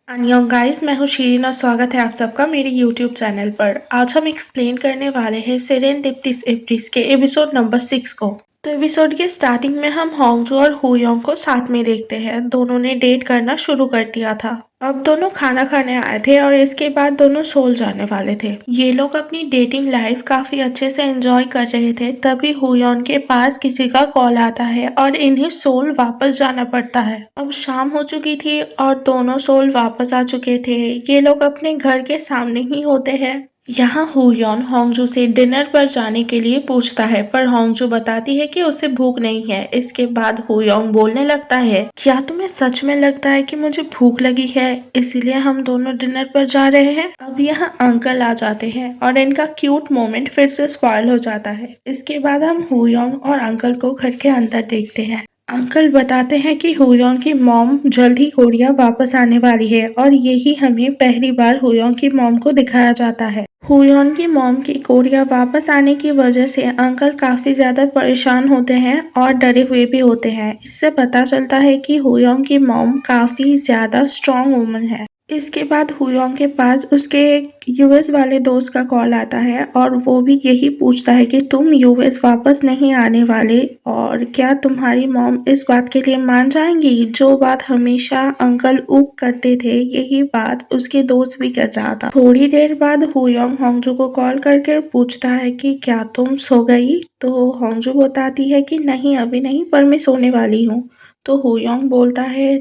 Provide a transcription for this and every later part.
अन्यों गाइस, मैं हूँ शीरीन और स्वागत है आप सबका मेरे यूट्यूब चैनल पर। आज हम एक्सप्लेन करने वाले हैं सेरेंडिपिटस एप्रिस के एपिसोड नंबर 6 को। तो एपिसोड के स्टार्टिंग में हम होंगजो और हुयोंग को साथ में देखते हैं। दोनों ने डेट करना शुरू कर दिया था। अब दोनों खाना खाने आए थे और इसके बाद दोनों सोल जाने वाले थे। ये लोग अपनी डेटिंग लाइफ काफी अच्छे से एंजॉय कर रहे थे, तभी हुयोंग के पास किसी का कॉल आता है और इन्हें सोल वापस जाना पड़ता है। अब शाम हो चुकी थी और दोनों सोल वापस आ चुके थे। ये लोग अपने घर के सामने ही होते हैं। यहाँ हुयोन होंगजू से डिनर पर जाने के लिए पूछता है, पर होंगजू बताती है कि उसे भूख नहीं है। इसके बाद हुयोंग बोलने लगता है, क्या तुम्हें सच में लगता है कि मुझे भूख लगी है, इसीलिए हम दोनों डिनर पर जा रहे हैं? अब यहाँ अंकल आ जाते हैं और इनका क्यूट मोमेंट फिर से स्पॉइल हो जाता है। इसके बाद हम हुयोंग और अंकल को घर के अंदर देखते हैं। अंकल बताते हैं कि हुयोंग की मॉम जल्द ही कोरिया वापस आने वाली है और यही हमें पहली बार हुयोंग की मॉम को दिखाया जाता है। हुयोंग की मॉम की कोरिया वापस आने की वजह से अंकल काफी ज्यादा परेशान होते हैं और डरे हुए भी होते हैं। इससे पता चलता है कि हुयोंग की मॉम काफी ज्यादा स्ट्रॉन्ग वुमन है। इसके बाद हुयोंग के पास उसके एक यूएस वाले दोस्त का कॉल आता है और वो भी यही पूछता है कि तुम यूएस वापस नहीं आने वाले और क्या तुम्हारी मॉम इस बात के लिए मान जाएंगी? जो बात हमेशा अंकल ऊक करते थे, यही बात उसके दोस्त भी कर रहा था। थोड़ी देर बाद हुयोंग होंगजू को कॉल करके पूछता है कि क्या तुम सो गई? तो होंगजू बताती है कि नहीं, अभी नहीं, पर मैं सोने वाली हूँ। तो हुयोंग बोलता है,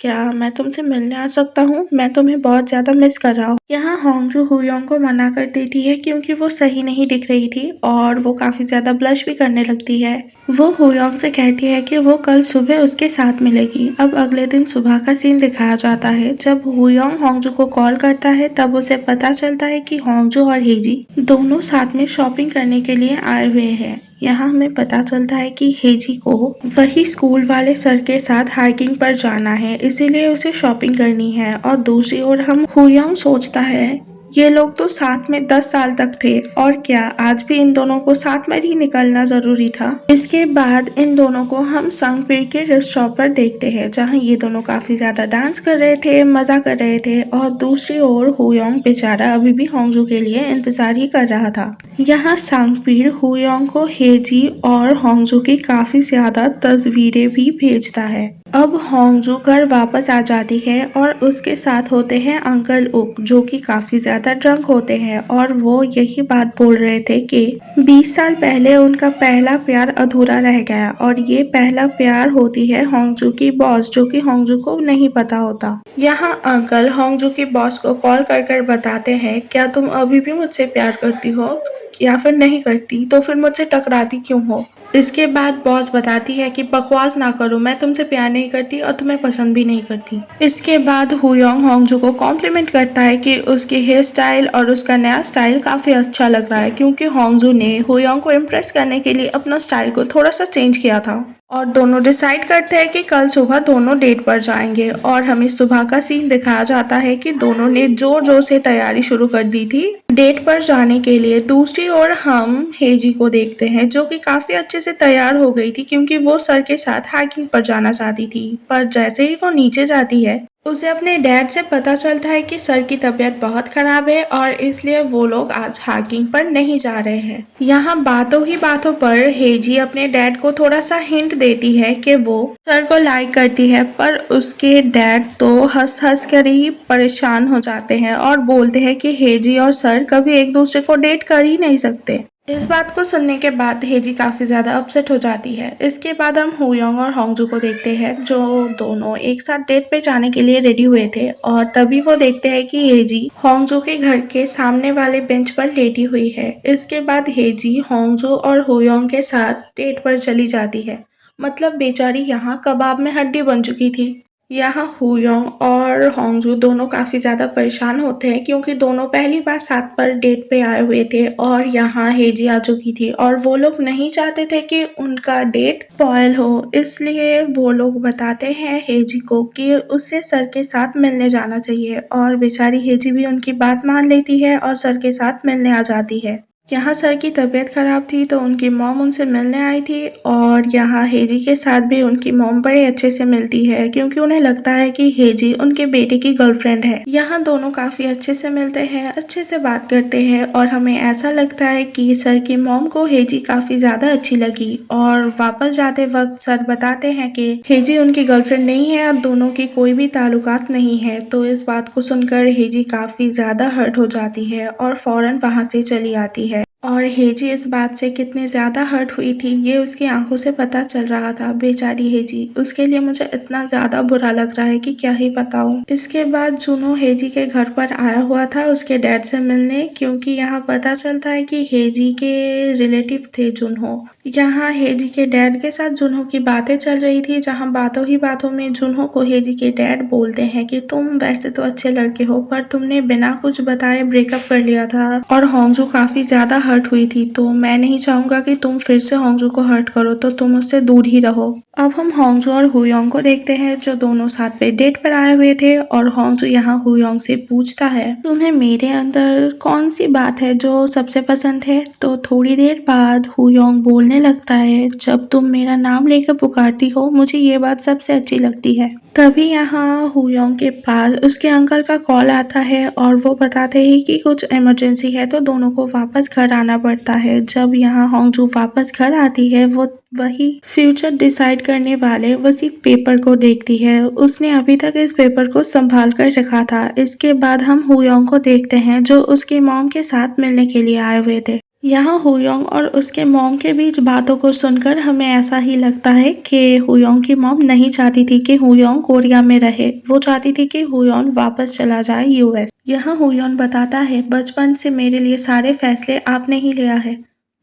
क्या मैं तुमसे मिलने आ सकता हूँ? मैं तुम्हें बहुत ज्यादा मिस कर रहा हूँ। यहाँ होंगजू हुयोंग को मना कर देती है क्योंकि वो सही नहीं दिख रही थी और वो काफी ज्यादा ब्लश भी करने लगती है। वो हुयोंग से कहती है कि वो कल सुबह उसके साथ मिलेगी। अब अगले दिन सुबह का सीन दिखाया जाता है। जब हुयोंग होंगजू को कॉल करता है तब उसे पता चलता है कि होंगजू और हेजी दोनों साथ में शॉपिंग करने के लिए आए हुए हैं। यहाँ हमें पता चलता है कि हेजी को वही स्कूल वाले सर के साथ हाइकिंग पर जाना है, इसीलिए उसे शॉपिंग करनी है। और दूसरी ओर हम हुयोंग सोचता है, ये लोग तो साथ में 10 साल तक थे और क्या आज भी इन दोनों को साथ में ही निकलना जरूरी था? इसके बाद इन दोनों को हम संगपीर के रेस्टोरेंट पर देखते हैं, जहाँ ये दोनों काफी ज्यादा डांस कर रहे थे, मजा कर रहे थे। और दूसरी ओर हुयोंग बेचारा अभी भी होंगजू के लिए इंतजार ही कर रहा था। यहाँ संगपीर हुयोंग को हेजी और होंगजू की काफी ज्यादा तस्वीरें भी भेजता है। अब होंगजू घर वापस आ जाती है और उसके साथ होते हैं अंकल उक, जो कि काफी ज्यादा ड्रंक होते हैं और वो यही बात बोल रहे थे कि 20 साल पहले उनका पहला प्यार अधूरा रह गया और ये पहला प्यार होती है होंगजू की बॉस, जो कि होंगजू को नहीं पता होता। यहाँ अंकल होंगजू की बॉस को कॉल कर बताते हैं, क्या तुम अभी भी मुझसे प्यार करती हो या फिर नहीं करती? तो फिर मुझसे टकराती क्यों हो? इसके बाद बॉस बताती है कि बकवास ना करो, मैं तुमसे प्यार नहीं करती और तुम्हें पसंद भी नहीं करती। इसके बाद हुयोंग होंगजू को कॉम्प्लीमेंट करता है कि उसकी हेयर स्टाइल और उसका नया स्टाइल काफी अच्छा लग रहा है, क्योंकि होंगजू ने हुयोंग को इम्प्रेस करने के लिए अपना स्टाइल को थोड़ा सा चेंज किया था। और दोनों डिसाइड करते हैं कि कल सुबह दोनों डेट पर जाएंगे और हमें सुबह का सीन दिखाया जाता है कि दोनों ने जोर जोर से तैयारी शुरू कर दी थी डेट पर जाने के लिए। दूसरी ओर हम हेजी को देखते हैं, जो कि काफी अच्छे से तैयार हो गई थी क्योंकि वो सर के साथ हाइकिंग पर जाना चाहती थी। पर जैसे ही वो नीचे जाती है, उसे अपने डैड से पता चलता है कि सर की तबीयत बहुत खराब है और इसलिए वो लोग आज हाइकिंग पर नहीं जा रहे हैं। यहाँ बातों ही बातों पर हेजी अपने डैड को थोड़ा सा हिंट देती है कि वो सर को लाइक करती है, पर उसके डैड तो हंस हंस कर ही परेशान हो जाते हैं और बोलते हैं कि हेजी और सर कभी एक दूसरे को डेट कर ही नहीं सकते। इस बात को सुनने के बाद हेजी काफी ज्यादा अपसेट हो जाती है। इसके बाद हम हुयोंग और होंगजू को देखते हैं, जो दोनों एक साथ डेट पे जाने के लिए रेडी हुए थे। और तभी वो देखते हैं कि हेजी होंगजू के घर के सामने वाले बेंच पर लेटी हुई है। इसके बाद हेजी होंगजू और हुयोंग के साथ डेट पर चली जाती है। मतलब बेचारी यहाँ कबाब में हड्डी बन चुकी थी। यहाँ हुयोंग और होंगजू दोनों काफी ज्यादा परेशान होते हैं क्योंकि दोनों पहली बार साथ पर डेट पे आए हुए थे और यहाँ हेजी आ चुकी थी और वो लोग नहीं चाहते थे कि उनका डेट स्पॉइल हो, इसलिए वो लोग बताते हैं हेजी को कि उसे सर के साथ मिलने जाना चाहिए और बेचारी हेजी भी उनकी बात मान लेती है और सर के साथ मिलने आ जाती है। यहाँ सर की तबीयत खराब थी तो उनकी मॉम उनसे मिलने आई थी और यहाँ हेजी के साथ भी उनकी मॉम बड़े अच्छे से मिलती है क्योंकि उन्हें लगता है कि हेजी उनके बेटे की गर्लफ्रेंड है। यहाँ दोनों काफी अच्छे से मिलते हैं, अच्छे से बात करते हैं और हमें ऐसा लगता है कि सर की मॉम को हेजी काफी ज्यादा अच्छी लगी और वापस जाते वक्त सर बताते हैं कि हेजी उनकी गर्लफ्रेंड नहीं है, अब दोनों की कोई भी ताल्लुकात नहीं है। तो इस बात को सुनकर हेजी काफी ज्यादा हर्ट हो जाती है और फौरन वहां से चली आती है और हेजी इस बात से कितनी ज्यादा हर्ट हुई थी ये उसकी आंखों से पता चल रहा था। बेचारी हेजी, उसके लिए मुझे इतना ज्यादा बुरा लग रहा है कि क्या ही बताऊं। इसके बाद जुनो हेजी के घर पर आया हुआ था उसके डैड से मिलने, क्योंकि यहाँ पता चलता है कि हेजी के रिलेटिव थे जुनहो। यहाँ हेजी के डैड के साथ जुनहो की बातें चल रही थी, जहाँ बातों ही बातों में जुनहो को हेजी के डैड बोलते हैं कि तुम वैसे तो अच्छे लड़के हो पर तुमने बिना कुछ बताए ब्रेकअप कर लिया था और होंगजू काफी ज्यादा हर्ट हुई थी, तो मैं नहीं चाहूंगा कि तुम फिर से होंगजू को हर्ट करो, तो तुम उससे दूर ही रहो। अब हम होंगजू और हुयोंग को देखते हैं जो दोनों साथ पे डेट पर आए हुए थे और होंगजू यहाँ हुयोंग से पूछता है तुम्हें मेरे अंदर कौन सी बात है जो सबसे पसंद है। तो थोड़ी देर बाद हुयोंग बोलने लगता है जब तुम मेरा नाम लेकर पुकारती हो मुझे ये बात सबसे अच्छी लगती है। तभी यहाँ हुयोंग के पास उसके अंकल का कॉल आता है और वो बताते हैं कि कुछ इमरजेंसी है तो दोनों को वापस घर आना पड़ता है। जब यहाँ होंगजू वापस घर आती है वो वही फ्यूचर डिसाइड करने वाले उसी पेपर को देखती है। उसने अभी तक इस पेपर को संभाल कर रखा था। इसके बाद हम हुयोंग को देखते हैं जो उसकी मॉम के साथ मिलने के लिए आए हुए थे। यहाँ हुयोंग और उसके मॉम के बीच बातों को सुनकर हमें ऐसा ही लगता है कि हुयोंग की मॉम नहीं चाहती थी कि हुयोंग कोरिया में रहे, वो चाहती थी कि हुयोंग वापस चला जाए यूएस। यहाँ हुयोंग बताता है बचपन से मेरे लिए सारे फैसले आपने ही लिया है,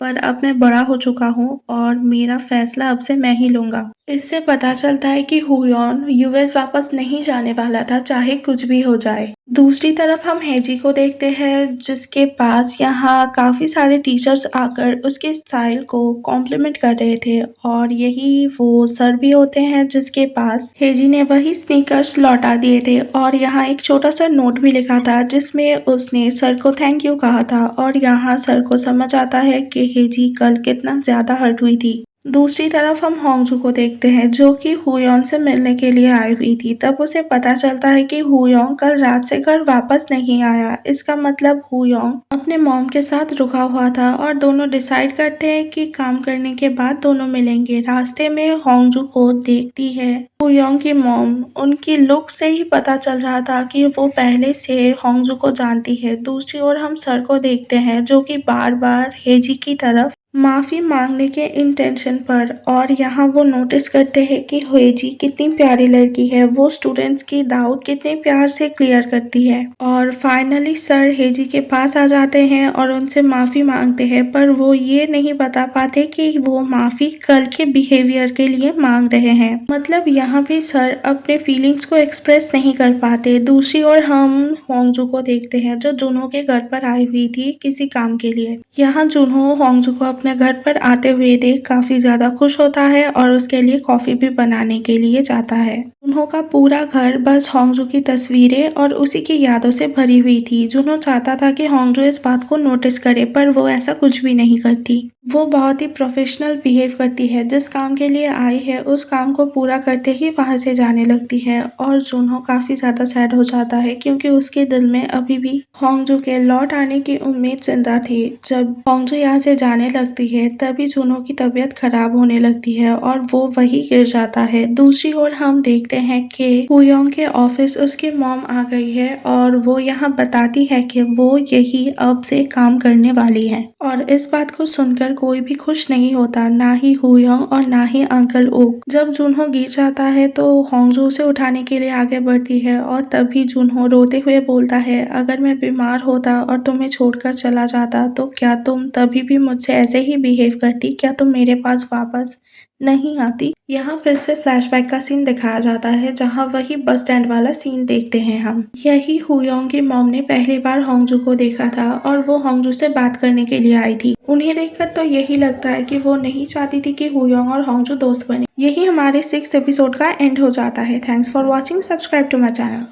पर अब मैं बड़ा हो चुका हूँ और मेरा फैसला अब से मैं ही लूंगा। इससे पता चलता है कि हुयोंग यूएस वापस नहीं जाने वाला था चाहे कुछ भी हो जाए। दूसरी तरफ हम हेजी को देखते हैं जिसके पास यहाँ काफी सारे टीचर्स आकर उसके स्टाइल को कॉम्प्लीमेंट कर रहे थे और यही वो सर भी होते हैं जिसके पास हेजी ने वही स्नीकर्स लौटा दिए थे और यहाँ एक छोटा सा नोट भी लिखा था जिसमें उसने सर को थैंक यू कहा था और यहाँ सर को समझ आता है कि हेजी कल कितना ज्यादा हर्ट हुई थी। दूसरी तरफ हम होंगजू को देखते हैं जो कि हुयोंग से मिलने के लिए आई हुई थी। तब उसे पता चलता है कि हुयोंग कल रात से घर वापस नहीं आया। इसका मतलब हुयोंग अपने मॉम के साथ रुका हुआ था और दोनों डिसाइड करते हैं कि काम करने के बाद दोनों मिलेंगे। रास्ते में होंगजू को देखती है हुयोंग की मॉम। उनकी लुक से ही पता चल रहा था कि वो पहले से होंगजू को जानती है। दूसरी ओर हम सर को देखते हैं जो कि बार बार हेजी की तरफ माफी मांगने के इंटेंशन पर, और यहाँ वो नोटिस करते हैं कि हेजी कितनी प्यारी लड़की है, वो स्टूडेंट्स की डाउट कितने प्यार से क्लियर करती है। और फाइनली सर हेजी के पास आ जाते हैं और उनसे माफी मांगते हैं, पर वो ये नहीं बता पाते कि वो माफी कल के बिहेवियर के लिए मांग रहे हैं। मतलब यहाँ भी सर अपने फीलिंग्स को एक्सप्रेस नहीं कर पाते। दूसरी ओर हम होंगजू को देखते हैं जो जुनहो के घर पर आई हुई थी किसी काम के लिए। यहाँ जुनहो होंगजू को अपने घर पर आते हुए देख काफी ज्यादा खुश होता है और उसके लिए कॉफी भी बनाने के लिए जाता है। जुनहो का पूरा घर बस होंगजू की तस्वीरें और उसी की यादों से भरी हुई थी। जुनहो चाहता था कि होंगजू इस बात को नोटिस करे पर वो ऐसा कुछ भी नहीं करती। वो बहुत ही प्रोफेशनल बिहेव करती है, जिस काम के लिए आई है उस काम को पूरा करते ही वहां से जाने लगती है और जुनहो काफी ज्यादा सैड हो जाता है क्योंकि उसके दिल में अभी भी होंगजू के लौट आने की उम्मीद जिंदा थी। जब होंगजू यहाँ से जाने लगती है तभी जुनहो की तबीयत खराब होने लगती है और वो वही गिर जाता है। दूसरी ओर हम देखते हैं कि हुयोंग के ऑफिस उसकी मॉम आ गई है और वो यहाँ बताती है कि वो यही अब से काम करने वाली है और इस बात को सुनकर कोई भी खुश नहीं होता, ना ही हुयोंग और ना ही अंकल ओक। जब जुनहो गिर जाता है तो होंगजू उसे उठाने के लिए आगे बढ़ती है और तभी जुनहो रोते हुए बोलता है अगर मैं बीमार होता और तुम्हें छोड़कर चला जाता तो क्या तुम तभी भी मुझसे ऐसे ही बिहेव करती, क्या तुम मेरे पास वापस नहीं आती। यहाँ फिर से फ्लैशबैक का सीन दिखाया जाता है जहाँ वही बस स्टैंड वाला सीन देखते हैं हम। यही हुयोंग की मॉम ने पहली बार होंगजू को देखा था और वो होंगजू से बात करने के लिए आई थी। उन्हें देखकर तो यही लगता है कि वो नहीं चाहती थी कि हुयोंग और होंगजू दोस्त बने। यही हमारे 6th एपिसोड का एंड हो जाता है। Thanks for watching, subscribe to my channel.